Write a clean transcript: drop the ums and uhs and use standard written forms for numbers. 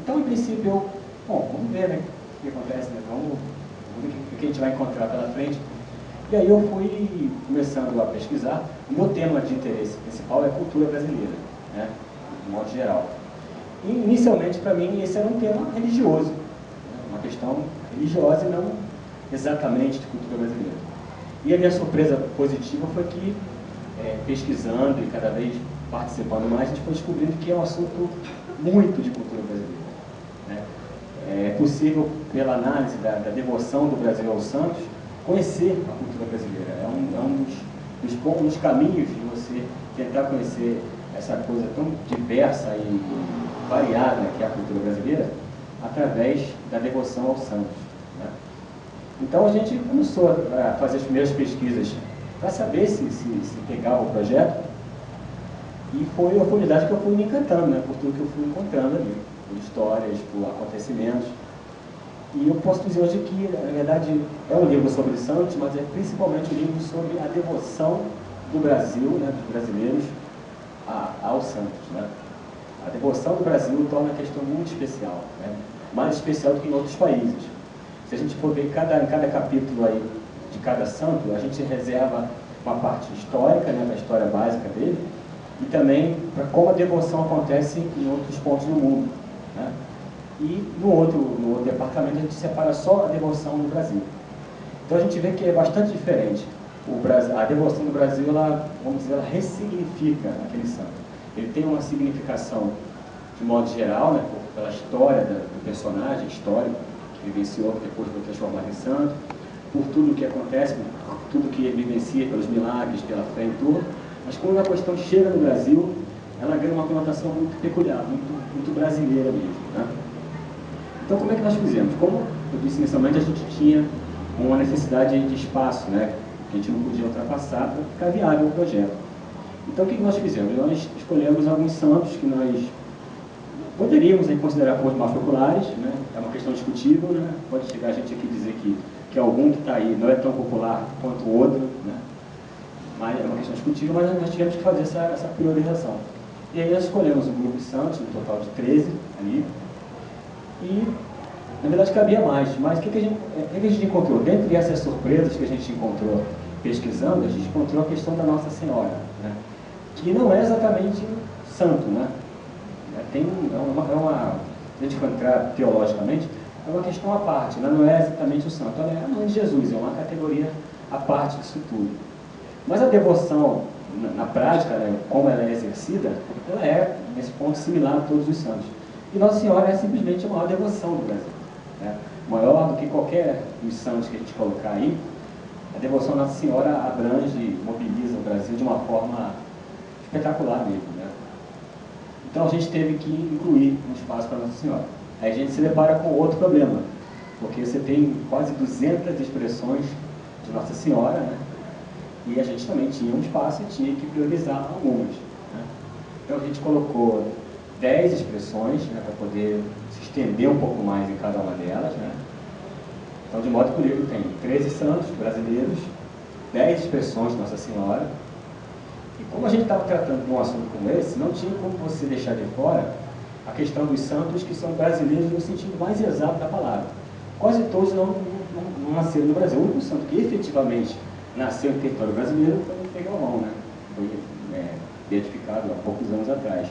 Então, em princípio, vamos ver, né, o que acontece, né? Vamos ver o que a gente vai encontrar pela frente. E aí eu fui começando a pesquisar. O meu tema de interesse principal é a cultura brasileira, né, de modo geral. E, inicialmente, para mim, esse era um tema religioso, né, uma questão religiosa e não exatamente de cultura brasileira. E a minha surpresa positiva foi que, pesquisando e cada vez participando mais, a gente foi descobrindo que é um assunto muito de cultura brasileira, né? É possível, pela análise da devoção do Brasil aos santos, conhecer a cultura brasileira. É um dos caminhos de você tentar conhecer essa coisa tão diversa e variada que é a cultura brasileira, através da devoção aos santos, né? Então a gente começou a fazer as primeiras pesquisas para saber se pegava o projeto, e foi a oportunidade que eu fui me encantando, né, por tudo que eu fui encontrando ali, por histórias, por acontecimentos. E eu posso dizer hoje que, na verdade, é um livro sobre santos, mas é principalmente um livro sobre a devoção do Brasil, né, dos brasileiros, aos santos, né? A devoção do Brasil torna a questão muito especial, né? Mais especial do que em outros países. Se a gente for ver em cada capítulo aí de cada santo, a gente reserva uma parte histórica, né, da história básica dele, e também para como a devoção acontece em outros pontos do mundo, né? E no outro departamento a gente separa só a devoção no Brasil. Então a gente vê que é bastante diferente. A devoção do Brasil, ela, vamos dizer, ela ressignifica aquele santo. Ele tem uma significação de modo geral, né, pela história do personagem histórico que vivenciou, que depois foi transformado em santo, por tudo que acontece, por tudo que ele vivencia, pelos milagres, pela fé e tudo. Mas quando a questão chega no Brasil, ela ganha uma conotação muito peculiar, muito brasileira mesmo, né? Então, como é que nós fizemos? Como eu disse inicialmente, a gente tinha uma necessidade de espaço, né, que a gente não podia ultrapassar para ficar viável o projeto. Então, o que nós fizemos? Nós escolhemos alguns santos que nós poderíamos considerar como os mais populares, né? É uma questão discutível, né? Pode chegar a gente aqui dizer que algum que está aí não é tão popular quanto o outro, né? Mas é uma questão discutível, mas nós tivemos que fazer essa priorização. E aí nós escolhemos um grupo de santos, um total de 13 ali, e na verdade cabia mais, mas o que a gente encontrou? Dentre essas surpresas que a gente encontrou pesquisando, a gente encontrou a questão da Nossa Senhora, né? Que não é exatamente santo, né? Se a gente for entrar teologicamente, é uma questão à parte, ela não é exatamente o santo, ela é a mãe de Jesus, é uma categoria à parte disso tudo. Mas a devoção, na prática, né, como ela é exercida, ela é, nesse ponto, similar a todos os santos. E Nossa Senhora é simplesmente a maior devoção do Brasil, né? Maior do que qualquer dos santos que a gente colocar aí. A devoção à Nossa Senhora abrange, mobiliza o Brasil de uma forma espetacular mesmo, né? Então a gente teve que incluir um espaço para Nossa Senhora. Aí a gente se depara com outro problema, porque você tem quase 200 expressões de Nossa Senhora, né? E a gente também tinha um espaço e tinha que priorizar algumas, né? Então a gente colocou 10 expressões, né, para poder se estender um pouco mais em cada uma delas, né? Então, de modo que o livro tem 13 santos brasileiros, 10 expressões de Nossa Senhora. E como a gente estava tratando de um assunto como esse, não tinha como você deixar de fora a questão dos santos que são brasileiros no sentido mais exato da palavra. Quase todos não nasceram no Brasil. O único santo que efetivamente nasceu em território brasileiro foi o Pedro, né? Foi beatificado há poucos anos atrás.